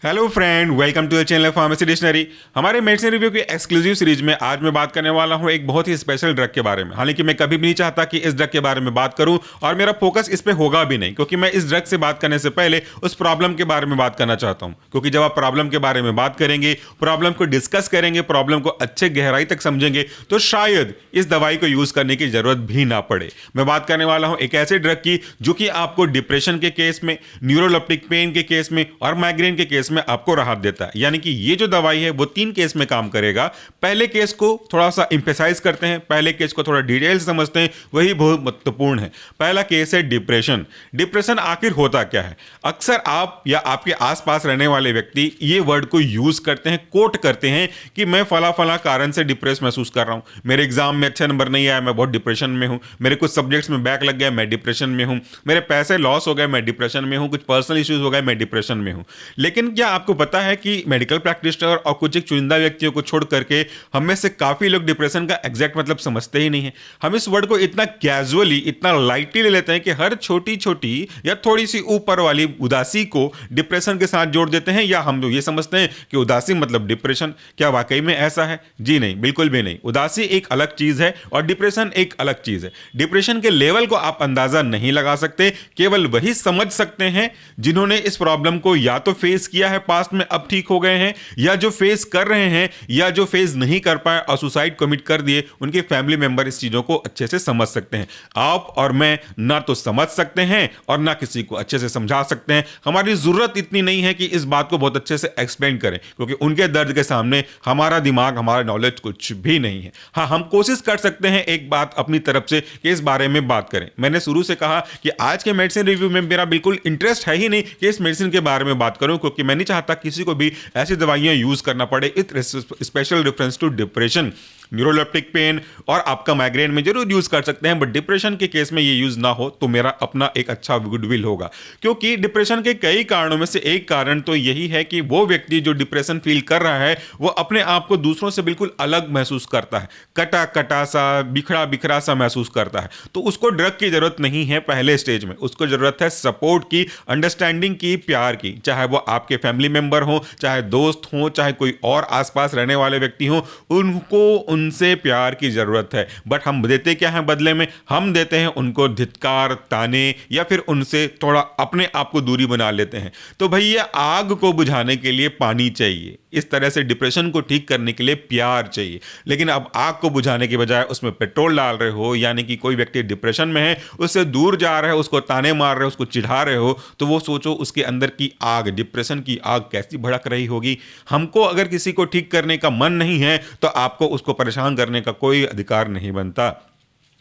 Hello friend, welcome to the channel pharmacy dictionary. हमारे medicine review की exclusive series में आज मैं बात करने वाला हूं एक बहुत ही स्पेशल ड्रग के बारे में। हालांकि मैं कभी भी नहीं चाहता कि इस ड्रग के बारे में बात करूं और मेरा फोकस इस पे होगा भी नहीं, क्योंकि मैं इस ड्रग से बात करने से पहले उस प्रॉब्लम के बारे में बात करना चाहता हूं। क्योंकि जब आप प्रॉब्लम के बारे में बात करेंगे, प्रॉब्लम को डिस्कस करेंगे, प्रॉब्लम को अच्छे गहराई तक समझेंगे, तो शायद इस दवाई को यूज करने की जरूरत भी ना पड़े। मैं बात करने वाला हूं एक ऐसे ड्रग की जो कि आपको डिप्रेशन के केस में, न्यूरोलेप्टिक पेन के केस में और माइग्रेन के केस में आपको राहत देता है। यानी कि ये जो दवाई है वो 3 केस में काम करेगा। पहले केस को थोड़ा सा इंफेसाइज करते हैं, पहले केस को थोड़ा डिटेल से समझते हैं, वही बहुत महत्वपूर्ण है। पहला केस है डिप्रेशन। डिप्रेशन आखिर होता क्या है? अक्सर आप या आपके आसपास रहने वाले व्यक्ति ये वर्ड को यूज करते हैं, कोट करते हैं कि मैं फला फला कारण से डिप्रेस महसूस कर रहा हूं, मेरे एग्जाम में अच्छे नंबर नहीं आया, मैं बहुत डिप्रेशन में हूं, मेरे कुछ सब्जेक्ट्स में बैक लग गया, मैं डिप्रेशन में हूं, मेरे पैसे लॉस हो गए, मैं डिप्रेशन में हूं, कुछ पर्सनल इश्यूज हो गए, मैं डिप्रेशन में हूं। लेकिन क्या आपको पता है कि मेडिकल प्रैक्टिशनर और कुछ एक चुनिंदा व्यक्तियों को छोड़ करके हम में से काफी लोग डिप्रेशन का एग्जैक्ट मतलब समझते ही नहीं है। हम इस वर्ड को इतना कैजुअली, इतना लाइटली ले लेते हैं कि हर छोटी छोटी या थोड़ी सी ऊपर वाली उदासी को डिप्रेशन के साथ जोड़ देते हैं, या हम लोग ये समझते हैं कि उदासी मतलब डिप्रेशन। क्या वाकई में ऐसा है? जी नहीं, बिल्कुल भी नहीं। उदासी एक अलग चीज है और डिप्रेशन एक अलग चीज है। डिप्रेशन के लेवल को आप अंदाजा नहीं लगा सकते, केवल वही समझ सकते हैं जिन्होंने इस प्रॉब्लम को या तो फेस किया है पास्ट में, अब ठीक हो गए हैं, या जो फेस कर रहे हैं, या जो फेस नहीं कर पाए और सुसाइड कमिट कर दिए, उनके फैमिली मेंबर इस चीजों को अच्छे से समझ सकते हैं। आप और मैं ना तो समझ सकते हैं और ना किसी को अच्छे से समझा सकते हैं। हमारी जरूरत इतनी नहीं है कि इस बात को बहुत अच्छे से एक्सप्लेन करें, क्योंकि उनके दर्द के सामने हमारा दिमाग, हमारा नॉलेज कुछ भी नहीं है। हाँ, हम कोशिश कर सकते हैं एक बात अपनी तरफ से कि इस बारे में बात करें। मैंने शुरू से कहा कि आज के मेडिसिन रिव्यू में मेरा बिल्कुल इंटरेस्ट है ही नहीं कि इस मेडिसिन के बारे में बात करूं, क्योंकि मैं नहीं चाहता किसी को भी ऐसी दवाइयां यूज करना पड़े with special reference to depression. Neuroleptic pain और आपका माइग्रेन में जरूर यूज कर सकते हैं, बट डिप्रेशन के केस में ये यूज ना हो तो मेरा अपना एक अच्छा गुडविल होगा। क्योंकि डिप्रेशन के कई कारणों में से एक कारण तो यही है कि वो व्यक्ति जो डिप्रेशन फील कर रहा है वो अपने आप को दूसरों से बिल्कुल अलग महसूस करता है, कटा कटा सा, बिखरा बिखरा सा महसूस करता है। तो उसको ड्रग की जरूरत नहीं है पहले स्टेज में, उसको जरूरत है सपोर्ट की, अंडरस्टैंडिंग की, प्यार की। चाहे वो आपके फैमिली मेंबर हो, चाहे दोस्त हो, चाहे कोई और आसपास रहने वाले व्यक्ति हो, उनको उनसे प्यार की जरूरत है। बट हम देते क्या हैं बदले में? हम देते हैं उनको धिक्कार, ताने, या फिर उनसे थोड़ा अपने आप को दूरी बना लेते हैं। तो भैया, आग को बुझाने के लिए पानी चाहिए, इस तरह से डिप्रेशन को ठीक करने के लिए प्यार चाहिए। लेकिन अब आग को बुझाने के बजाय उसमें पेट्रोल डाल रहे हो, यानी कि कोई व्यक्ति डिप्रेशन में है, उससे दूर जा रहे हो, उसको ताने मार रहे हो, उसको चिढ़ा रहे हो, तो वो सोचो उसके अंदर की आग, डिप्रेशन की आग कैसी भड़क रही होगी। हमको अगर किसी को ठीक करने का मन नहीं है तो आपको उसको परेशान करने का कोई अधिकार नहीं बनता।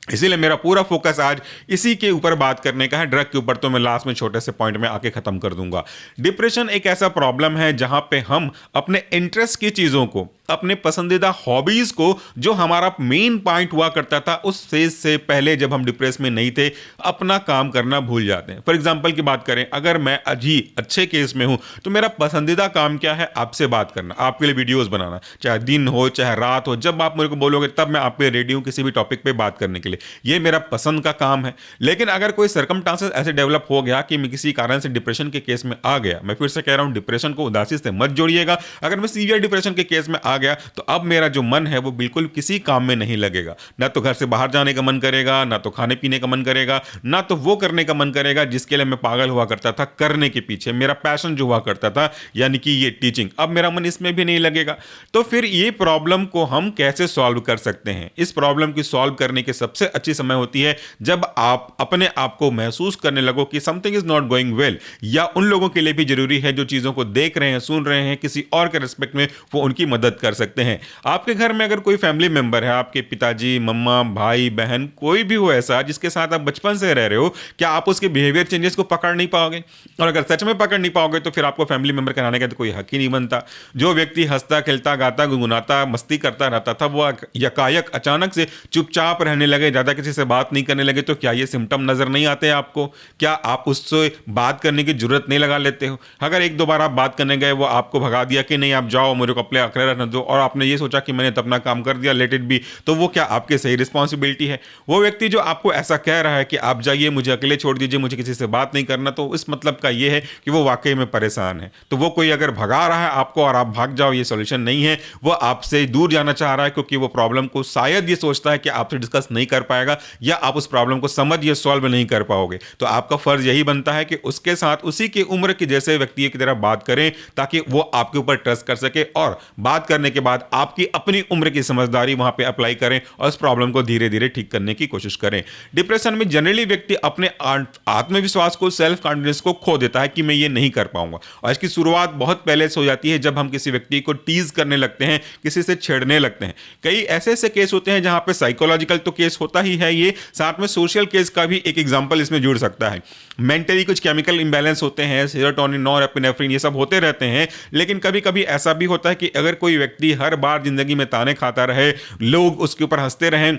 इसीलिए मेरा पूरा फोकस आज इसी के ऊपर बात करने का है। ड्रग के ऊपर तो मैं लास्ट में छोटे से पॉइंट में आके खत्म कर दूंगा। डिप्रेशन एक ऐसा प्रॉब्लम है जहां पे हम अपने इंटरेस्ट की चीजों को, अपने पसंदीदा हॉबीज को, जो हमारा मेन पॉइंट हुआ करता था उस फेज से पहले जब हम डिप्रेस में नहीं थे, अपना काम करना भूल जाते हैं। फॉर एग्जाम्पल की बात करें, अगर मैं अभी अच्छे केस में हूं तो मेरा पसंदीदा काम क्या है? आपसे बात करना, आपके लिए वीडियोस बनाना, चाहे दिन हो चाहे रात हो, जब आप मेरे को बोलोगे तब मैं आप पे रेडी हूं किसी भी टॉपिक पे बात करने के लिए। ये मेरा पसंद का काम है। लेकिन अगर कोई सर्कमस्टांसेस ऐसे डेवलप हो गया कि मैं किसी कारण से डिप्रेशन के केस में आ गया, मैं फिर से कह रहा हूं डिप्रेशन को उदासी से मत जोड़िएगा। अगर मैं सीवियर डिप्रेशन के केस में आ गया तो अब मेरा जो मन है वो बिल्कुल किसी काम में नहीं लगेगा। ना तो घर से बाहर जाने का मन करेगा, ना तो खाने पीने का मन करेगा, ना तो वो करने का मन करेगा जिसके लिए मैं पागल हुआ करता था, करने के पीछे मेरा पैशन जो हुआ करता था, यानी कि ये टीचिंग। अब मेरा मन इसमें भी नहीं लगेगा। तो फिर ये प्रॉब्लम को हम कैसे सॉल्व कर सकते हैं? इस प्रॉब्लम की सॉल्व करने की सबसे अच्छी समय होती है जब आप अपने आप को महसूस करने लगो कि something is not going well. या उन लोगों के लिए भी जरूरी है जो चीजों को देख रहे हैं, सुन रहे हैं, किसी और के रिस्पेक्ट में वो उनकी मदद कर सकते हैं। आपके घर में अगर कोई फैमिली मेंबर है, आपके पिताजी, मम्मा, भाई, बहन, कोई भी हो ऐसा जिसके साथ आप बचपन से रह रहे हो, क्या आप उसके बिहेवियर चेंजेस को पकड़ नहीं पाओगे? और अगर सच में पकड़ नहीं पाओगे तो फिर आपको फैमिली मेंबर कहलाने का तो कोई हक ही नहीं बनता। जो व्यक्ति हंसता, खेलता, गाता, गुनगुनाता, मस्ती करता रहता था, वो यकायक अचानक से चुपचाप रहने लगे, ज्यादा किसी से बात नहीं करने लगे, तो क्या ये सिम्टम नजर नहीं आते आपको? क्या आप उससे बात करने की जरूरत नहीं लगा लेते हो? अगर एक दो बार आप बात करने गए, वो आपको भगा दिया कि नहीं आप जाओ, मेरे को अपने अकेले रहने दो, दो और आपने ये सोचा कि मैंने तो अपना काम कर दिया, लेट इट बी, तो वो क्या आपकी सही रिस्पॉन्सिबिलिटी है? वो व्यक्ति जो आपको ऐसा कह रहा है कि आप जाइए, मुझे अकेले छोड़ दीजिए, मुझे किसी से बात नहीं करना, तो इस मतलब का ये है कि वो वाकई में परेशान है। तो वो कोई अगर भगा रहा है आपको और आप भाग जाओ, ये सॉल्यूशन नहीं है। वो आपसे दूर जाना चाह रहा है क्योंकि वो प्रॉब्लम को शायद ये सोचता है कि आपसे डिस्कस नहीं कर पाएगा या आप उस प्रॉब्लम को समझ या सॉल्व नहीं कर पाओगे। तो आपका फर्ज यही बनता है कि उसके साथ उसी की उम्र के जैसे व्यक्ति की तरह बात करें ताकि वो आपके ऊपर ट्रस्ट कर सके, और बात करने के बाद आपकी अपनी उम्र की समझदारी वहां पे अप्लाई करें और उस प्रॉब्लम को धीरे धीरे ठीक करने की कोशिश करें। डिप्रेशन में जनरली व्यक्ति अपने आत्मविश्वास को, सेल्फ कॉन्फिडेंस को खो देता है कि मैं ये नहीं कर पाऊंगा, और इसकी शुरुआत बहुत पहले से हो जाती है जब हम किसी व्यक्ति को टीज करने लगते हैं, किसी से छेड़ने लगते हैं। कई ऐसे ऐसे केस होते हैं जहां पे साइकोलॉजिकल तो केस होता ही है, ये साथ में सोशल केस का भी एक एग्जांपल इसमें जुड़ सकता है। मेंटली कुछ केमिकल इंबैलेंस होते हैं, सेरोटोनिन, नॉरएपिनेफ्रिन, ये सब होते रहते हैं। लेकिन कभी कभी ऐसा भी होता है कि अगर कोई व्यक्ति हर बार जिंदगी में ताने खाता रहे, लोग उसके ऊपर हंसते रहें,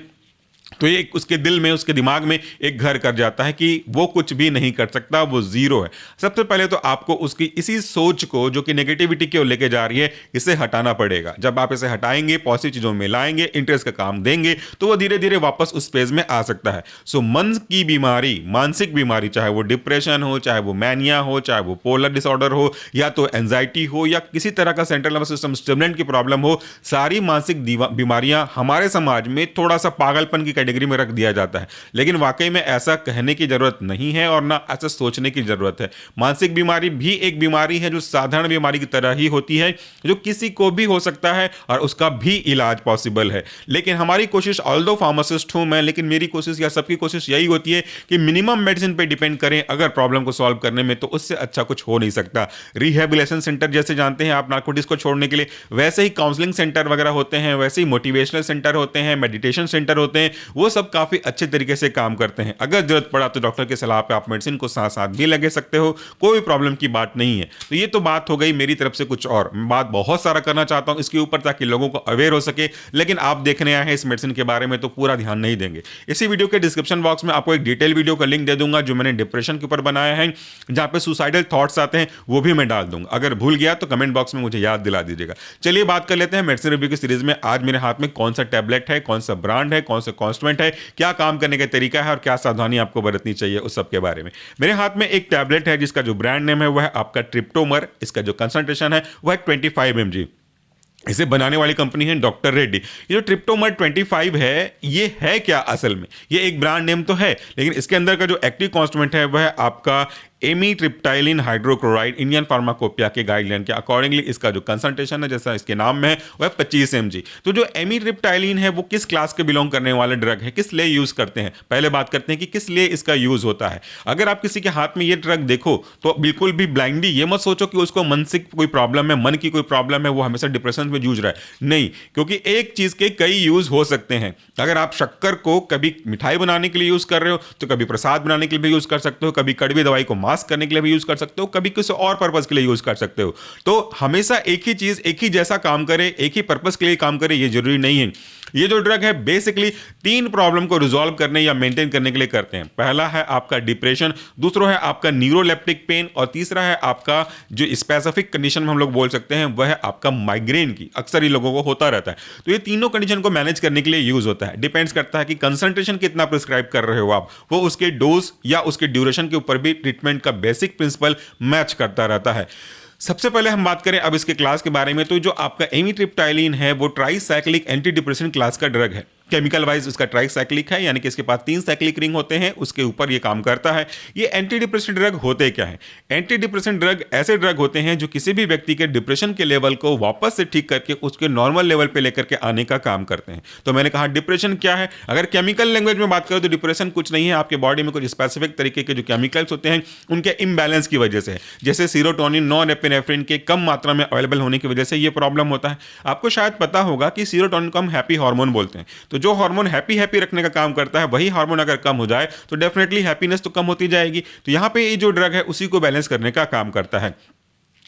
तो ये उसके दिल में, उसके दिमाग में एक घर कर जाता है कि वो कुछ भी नहीं कर सकता, वो जीरो है। सबसे पहले तो आपको उसकी इसी सोच को, जो कि नेगेटिविटी की ओर लेके जा रही है, इसे हटाना पड़ेगा। जब आप इसे हटाएंगे, पॉजिटिव चीजों में लाएंगे, इंटरेस्ट का काम देंगे, तो वो धीरे धीरे वापस उस पेज में आ सकता है। सो मन की बीमारी, मानसिक बीमारी, चाहे वो डिप्रेशन हो, चाहे वो मैनिया हो, चाहे वो पोलर डिसऑर्डर हो, या तो एंजाइटी हो, या किसी तरह का सेंट्रल नर्वस सिस्टम स्टिमुलेंट की प्रॉब्लम हो, सारी मानसिक बीमारियां हमारे समाज में थोड़ा सा पागलपन की कैटेगरी में रख दिया जाता है। लेकिन वाकई में ऐसा कहने की जरूरत नहीं है और ना ऐसा सोचने की जरूरत है। मानसिक बीमारी भी एक बीमारी है जो साधारण बीमारी की तरह ही होती है, जो किसी को भी हो सकता है और उसका भी इलाज पॉसिबल है। लेकिन हमारी कोशिश, ऑल्दो फार्मासिस्ट हूं मैं, लेकिन मेरी कोशिश या सबकी कोशिश यही होती है कि मिनिमम मेडिसिन पे डिपेंड करें अगर प्रॉब्लम को सॉल्व करने में, तो उससे अच्छा कुछ हो नहीं सकता। रिहेबिलिटेशन सेंटर जैसे जानते हैं आप नार्कोटिक्स को छोड़ने के लिए, वैसे ही काउंसलिंग सेंटर वगैरह होते हैं, वैसे ही मोटिवेशनल सेंटर होते हैं, मेडिटेशन सेंटर होते हैं, वो सब काफी अच्छे तरीके से काम करते हैं। अगर जरूरत पड़ा तो डॉक्टर की सलाह पे आप मेडिसिन को साथ साथ भी लगे सकते हो, कोई प्रॉब्लम की बात नहीं है। तो ये तो बात हो गई मेरी तरफ से। कुछ और मैं बात बहुत सारा करना चाहता हूं इसके ऊपर ताकि लोगों को अवेयर हो सके, लेकिन आप देखने आए हैं इस मेडिसिन के बारे में तो पूरा ध्यान नहीं देंगे। इसी वीडियो के डिस्क्रिप्शन बॉक्स में आपको एक डिटेल वीडियो का लिंक दे दूंगा जो मैंने डिप्रेशन के ऊपर बनाया है, जहां पे सुसाइडल थॉट्स आते हैं, वो भी मैं डाल दूंगा। अगर भूल गया तो कमेंट बॉक्स में मुझे याद दिला दीजिएगा। चलिए बात कर लेते हैं मेडिसिन रिव्यू की सीरीज में। आज मेरे हाथ में कौन सा टैबलेट है, कौन सा ब्रांड है, कौन सा कॉन्स्टेंट है, क्या काम करने का तरीका है और क्या सावधानी आपको बरतनी चाहिए, उस सब के बारे में। मेरे हाथ में एक टैबलेट है जिसका जो ब्रांड नेम है वह है आपका ट्रिप्टोमर। इसका जो कंसंट्रेशन है वह 25 mg। इसे बनाने वाली कंपनी है डॉक्टर रेड्डी। ये जो ट्रिप्टोमर 25 है, ये है क्या असल में? ये एक ब्रांड नेम तो है, लेकिन इसके अंदर का जो एक्टिव कॉन्स्टेंट है वह आपका एमीट्रिप्टाइलिन हाइड्रोक्लोराइड। इंडियन फार्माकोपिया के गाइडलाइन के अकॉर्डिंगली इसका जो कंसंट्रेशन है, जैसा इसके नाम में है, वह 25 mg। तो जो एमीट्रिप्टाइलिन है वो किस क्लास के बिलोंग करने वाले ड्रग है, किस लिए यूज करते हैं? पहले बात करते हैं कि किस लिए इसका यूज होता है। अगर आप किसी के हाथ में ये ड्रग देखो तो बिल्कुल भी ब्लाइंडली ये मत सोचो कि उसको मानसिक कोई प्रॉब्लम है, मन की कोई प्रॉब्लम है, वो हमेशा डिप्रेशन में जूझ रहा है। नहीं, क्योंकि एक चीज के कई यूज हो सकते हैं। अगर आप शक्कर को कभी मिठाई बनाने के लिए यूज कर रहे हो तो कभी प्रसाद बनाने के लिए भी यूज कर सकते हो, कभी कड़वी दवाई को मास्क करने के लिए भी यूज कर सकते हो, कभी किसी और पर्पस के लिए यूज कर सकते हो। तो हमेशा एक ही चीज एक ही जैसा काम करे, एक ही पर्पस के लिए काम करे, ये जरूरी नहीं है। ये जो ड्रग है बेसिकली 3 प्रॉब्लम को रिजॉल्व करने या मेंटेन करने के लिए करते हैं। पहला है आपका डिप्रेशन, दूसरा है आपका न्यूरोलेप्टिक पेन, और तीसरा है आपका जो स्पेसिफिक कंडीशन में हम लोग बोल सकते हैं वह है आपका माइग्रेन की। अक्सर ही लोगों को होता रहता है। तो ये तीनों कंडीशन को मैनेज करने के लिए यूज होता है। डिपेंड्स करता है कि कंसंट्रेशन कितना प्रिस्क्राइब कर रहे हो आप, वो उसके डोज या उसके ड्यूरेशन के ऊपर भी ट्रीटमेंट का बेसिक प्रिंसिपल मैच करता रहता है। सबसे पहले हम बात करें अब इसके क्लास के बारे में, तो जो आपका एमीट्रिप्टाइलिन है वो ट्राइसाइक्लिक एंटी डिप्रेशन क्लास का ड्रग है। केमिकल वाइज उसका ट्राइसाइक्लिक है, यानी कि इसके पास 3 साइक्लिक रिंग होते हैं, उसके ऊपर ये काम करता है। ये एंटी डिप्रेशन ड्रग होते क्या है? एंटी डिप्रेशन ड्रग ऐसे ड्रग होते हैं जो किसी भी व्यक्ति के डिप्रेशन के लेवल को वापस से ठीक करके उसके नॉर्मल लेवल पे लेकर के आने का काम करते हैं। तो मैंने कहा डिप्रेशन क्या है? अगर केमिकल लैंग्वेज में बात करें तो डिप्रेशन कुछ नहीं है, आपके बॉडी में कुछ स्पेसिफिक तरीके के जो केमिकल्स होते हैं उनके इम्बैलेंस की वजह से है। जैसे सीरोटोनिन, नॉरएपिनेफ्रिन के कम मात्रा में अवेलेबल होने की वजह से ये प्रॉब्लम होता है। आपको शायद पता होगा कि सीरोटोनिन को हम हैप्पी हार्मोन बोलते हैं। तो जो हार्मोन हैप्पी रखने का काम करता है, वही हार्मोन अगर कम हो जाए तो डेफिनेटली हैप्पीनेस तो कम होती जाएगी। तो यहां पे ये जो ड्रग है उसी को बैलेंस करने का काम करता है।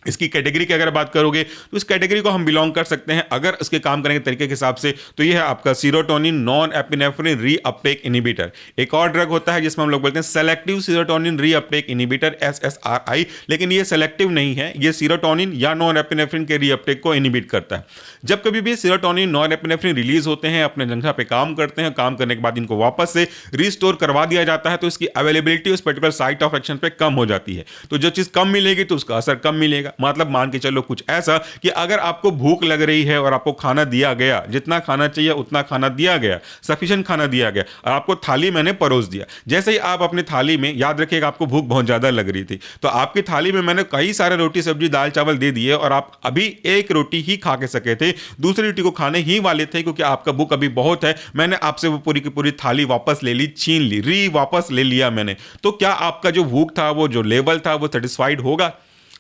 इसकी कैटेगरी की अगर बात करोगे तो इस कैटेगरी को हम बिलोंग कर सकते हैं अगर उसके काम करने के तरीके के हिसाब से, तो ये है आपका serotonin non epinephrine reuptake inhibitor. एक और ड्रग होता है जिसमें हम लोग बोलते हैं selective serotonin reuptake inhibitor SSRI, लेकिन ये सेलेक्टिव नहीं है, ये सीरोटोनिन या नॉन एपिनेफ्रिन के रीअपटेक को इनहिबिट करता है। जब कभी भी सीरोटोनिन नॉन एपिनेफ्रिन रिलीज होते हैं, अपने जगह पे काम करते हैं, काम करने के बाद इनको वापस से रिस्टोर करवा दिया जाता है, तो इसकी अवेलेबिलिटी उस पर्टिकुलर साइट ऑफ एक्शन पे कम हो जाती है। तो जो चीज कम मिलेगी तो उसका असर कम मिलेगा। मतलब मान के चलो कुछ ऐसा कि अगर आपको भूख लग रही है और आपको खाना दिया गया, जितना खाना चाहिए उतना खाना दिया गया, सफिशिएंट खाना दिया गया, और आपको थाली मैंने परोस दिया। जैसे ही आप अपनी थाली में, याद रखिएगा आपको भूख बहुत ज्यादा लग रही थी, तो आपकी थाली में मैंने कई सारे रोटी सब्जी दाल चावल दे दिए और आप अभी एक रोटी ही खा के सके थे, दूसरी रोटी को खाने ही वाले थे क्योंकि आपका भूख अभी बहुत है। मैंने आपसे वो पूरी की पूरी थाली वापस ले ली, छीन ली, वापस ले लिया मैंने। तो क्या आपका जो भूख था, वो जो लेवल था, वो सेटिस्फाइड होगा?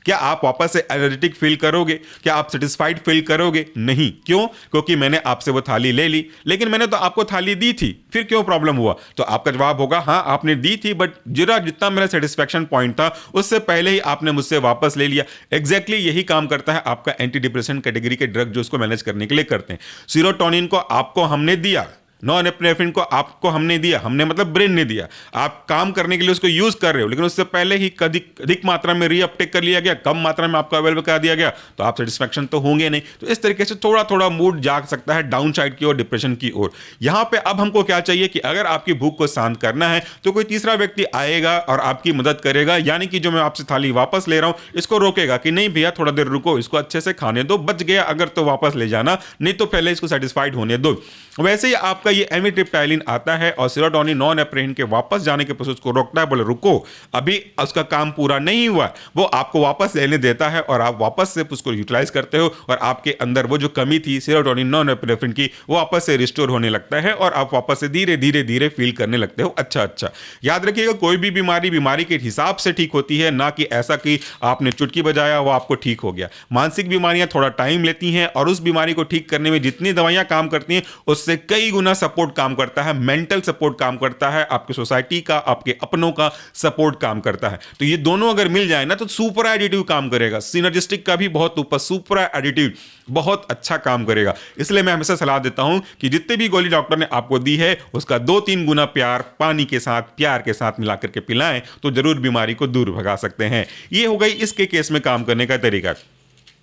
क्या आप वापस से एनर्जेटिक फील करोगे? क्या आप सेटिस्फाइड फील करोगे? नहीं। क्यों? क्योंकि मैंने आपसे वो थाली ले ली, लेकिन मैंने तो आपको थाली दी थी, फिर क्यों प्रॉब्लम हुआ? तो आपका जवाब होगा हाँ आपने दी थी, बट जितना मेरा सेटिस्फैक्शन पॉइंट था उससे पहले ही आपने मुझसे वापस ले लिया। एग्जैक्टली यही काम करता है आपका एंटी डिप्रेशन कैटेगरी के ड्रग जो उसको मैनेज करने के लिए करते हैं। सीरोटोनिन को आपको हमने दिया, नॉन एपिनेफ्रिन को आपको हमने दिया, हमने मतलब ब्रेन ने दिया, आप काम करने के लिए उसको यूज कर रहे हो, लेकिन उससे पहले ही अधिक मात्रा में रीअपटेक कर लिया गया, कम मात्रा में आपको अवेलेबल करा दिया गया, तो आप सेटिस्फैक्शन तो होंगे नहीं। तो इस तरीके से थोड़ा थोड़ा मूड जाग सकता है डाउन साइड की ओर, डिप्रेशन की ओर। यहां पे अब हमको क्या चाहिए कि अगर आपकी भूख को शांत करना है तो कोई तीसरा व्यक्ति आएगा और आपकी मदद करेगा, यानी कि जो मैं आपसे थाली वापस ले रहा हूं इसको रोकेगा कि नहीं भैया थोड़ा देर रुको, इसको अच्छे से खाने दो, बच गया अगर तो वापस ले जाना, नहीं तो पहले इसको सेटिस्फाइड होने दो। वैसे ही आपका ये एमिट्रिप्टाइलिन आता है और सीरोटोनिन नॉन एपिनेफ्रिन के वापस जाने के प्रोसेस को रोकता है, बोले रुको अभी उसका काम पूरा नहीं हुआ, वो आपको वापस लेने देता है और आप वापस से उसको यूटिलाइज करते हो और आपके अंदर वो जो कमी थी सीरोटोनिन नॉन एपिनेफ्रिन की, वो वापस से रिस्टोर होने लगता है और आप वापस से धीरे धीरे धीरे फील करने लगते हो अच्छा। याद रखिएगा कोई भी बीमारी के हिसाब से ठीक होती है, ना कि ऐसा कि आपने चुटकी बजाया वो आपको ठीक हो गया। मानसिक बीमारियां थोड़ा टाइम लेती हैं और उस बीमारी को ठीक करने में जितनी दवाइयां काम करती हैं उससे कई गुना सपोर्ट काम करता है, मेंटल सपोर्ट काम करता है, आपकी सोसाइटी का, आपके अपनों का सपोर्ट काम करता है। तो ये दोनों अगर मिल जाए ना तो सुपर एडिटिव काम करेगा। सिनर्जिस्टिक का भी बहुत ऊपर, सुपर एडिटिव बहुत अच्छा काम करेगा। इसलिए मैं हमेशा सलाह देता हूं कि जितने भी गोली डॉक्टर ने आपको दी है उसका 2-3 गुना प्यार पानी के साथ, प्यार के साथ मिलाकर के पिलाएं तो जरूर बीमारी को दूर भगा सकते हैं। ये हो गई इसके केस में काम करने का तरीका।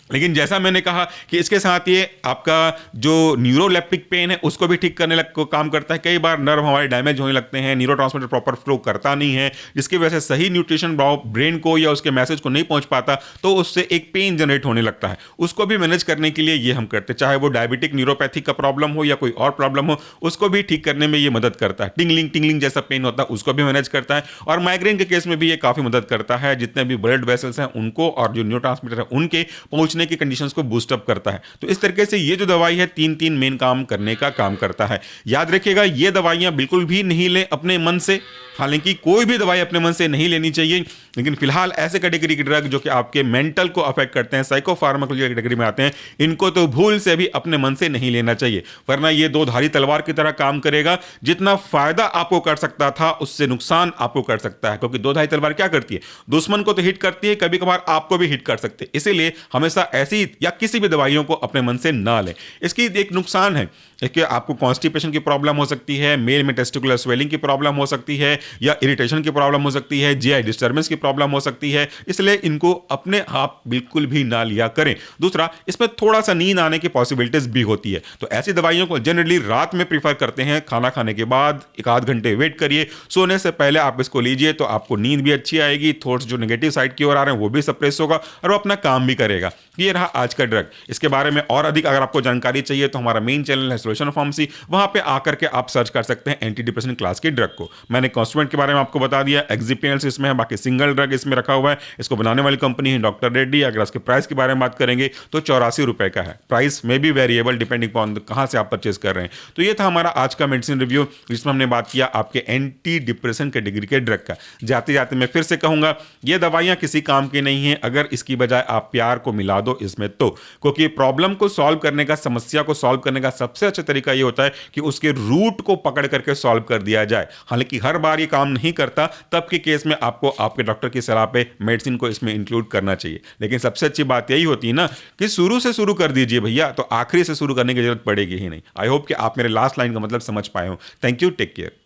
लेकिन जैसा मैंने कहा कि इसके साथ ये आपका जो न्यूरोलेप्टिक पेन है उसको भी ठीक करने को काम करता है। कई बार नर्व हमारे डैमेज होने लगते हैं, न्यूरोट्रांसमीटर प्रॉपर फ्लो करता नहीं है, जिसकी वजह से सही न्यूट्रिशन ब्रेन को या उसके मैसेज को नहीं पहुंच पाता, तो उससे एक पेन जनरेट होने लगता है। उसको भी मैनेज करने के लिए ये हम करते हैं, चाहे वो डायबिटिक न्यूरोपैथी का प्रॉब्लम हो या कोई और प्रॉब्लम हो, उसको भी ठीक करने में ये मदद करता है। टिंगलिंग जैसा पेन होता है उसको भी मैनेज करता है, और माइग्रेन के केस में भी ये काफी मदद करता है। जितने भी ब्लड वेसल्स हैं उनको और जो न्यूरोट्रांसमीटर है उनके पहुंचने की कंडीशंस को बूस्ट अप करता है। तो इस तरीके से ये जो दवाई है 3 मेन काम करने का काम करता है। याद रखिएगा ये दवाइयां बिल्कुल भी नहीं लें अपने मन से, हालांकि कोई भी दवाई अपने मन से नहीं लेनी चाहिए, लेकिन फिलहाल ऐसे कैटेगरी के ड्रग जो कि आपके मेंटल को अफेक्ट करते हैं, साइकोफार्माकोलॉजी कैटेगरी में आते हैं, इनको तो भूल से भी अपने मन से नहीं लेना चाहिए, वरना ये दो धारी तलवार की तरह काम करेगा। जितना फायदा आपको कर सकता था उससे नुकसान आपको कर सकता है, क्योंकि दो धारी तलवार क्या करती है, दुश्मन को तो हिट करती है, कभी कभार आपको भी हिट कर सकते हैं। इसीलिए हमेशा ऐसी या किसी भी दवाइयों को अपने मन से ना लें। इसकी एक नुकसान है कि आपको कॉन्स्टिपेशन की प्रॉब्लम हो सकती है, मेल में टेस्टिकुलर स्वेलिंग की प्रॉब्लम हो सकती है, या इरिटेशन की प्रॉब्लम हो सकती है, जीआई डिस्टर्बेंस की प्रॉब्लम हो सकती है। इसलिए इनको अपने आप बिल्कुल भी ना लिया करें। दूसरा, इसमें थोड़ा सा नींद आने की पॉसिबिलिटीज भी होती है, तो ऐसी दवाइयों को जनरली रात में प्रीफर करते हैं। खाना खाने के बाद 1-8 घंटे वेट करिए, सोने से पहले आप इसको लीजिए तो आपको नींद भी अच्छी आएगी, थॉट्स जो नेगेटिव साइड की ओर आ रहे हैं वो भी सप्रेस होगा और वो अपना काम भी करेगा। ये रहा आज का ड्रग। इसके बारे में और अधिक अगर आपको जानकारी चाहिए तो हमारा मेन चैनल है सॉल्यूशन फार्मेसी, वहां पे आकर के आप सर्च कर सकते हैं एंटी डिप्रेशन क्लास के ड्रग को। मैंने कॉन्स्टिट्यूएंट के बारे में आपको बता दिया, एक्सिपिएंट्स इसमें है, बाकी सिंगल ड्रग इसमें रखा हुआ है। इसको बनाने वाली कंपनी है डॉक्टर रेड्डी। अगर इसके प्राइस के बारे में बात करेंगे तो 84 रुपए का है। प्राइस में भी वेरिएबल डिपेंडिंग अपॉन कहां से आप परचेज कर रहे हैं। तो ये था हमारा आज का मेडिसिन रिव्यू, जिसमें हमने बात किया आपके एंटी डिप्रेशन कैटेगरी के ड्रग का। जाते जाते मैं फिर से कहूंगा, ये दवाइयां किसी काम की नहीं है। अगर इसकी बजाय आप प्यार को मिला दो इसमें तो, क्योंकि प्रॉब्लम को सॉल्व करने का, समस्या को सॉल्व करने का सबसे अच्छा तरीका ये होता है कि उसके रूट को पकड़ करके सॉल्व कर दिया जाए। हालांकि हर बार ये काम नहीं करता, तब के केस में आपको आपके डॉक्टर की सलाह पे मेडिसिन को इसमें इंक्लूड करना चाहिए। लेकिन सबसे अच्छी बात यही होती है ना कि शुरू से शुरू कर दीजिए भैया, तो आखिरी से शुरू करने की जरूरत पड़ेगी ही नहीं। आई होप कि आप मेरे लास्ट लाइन का मतलब समझ पाए हो। Thank you, take care.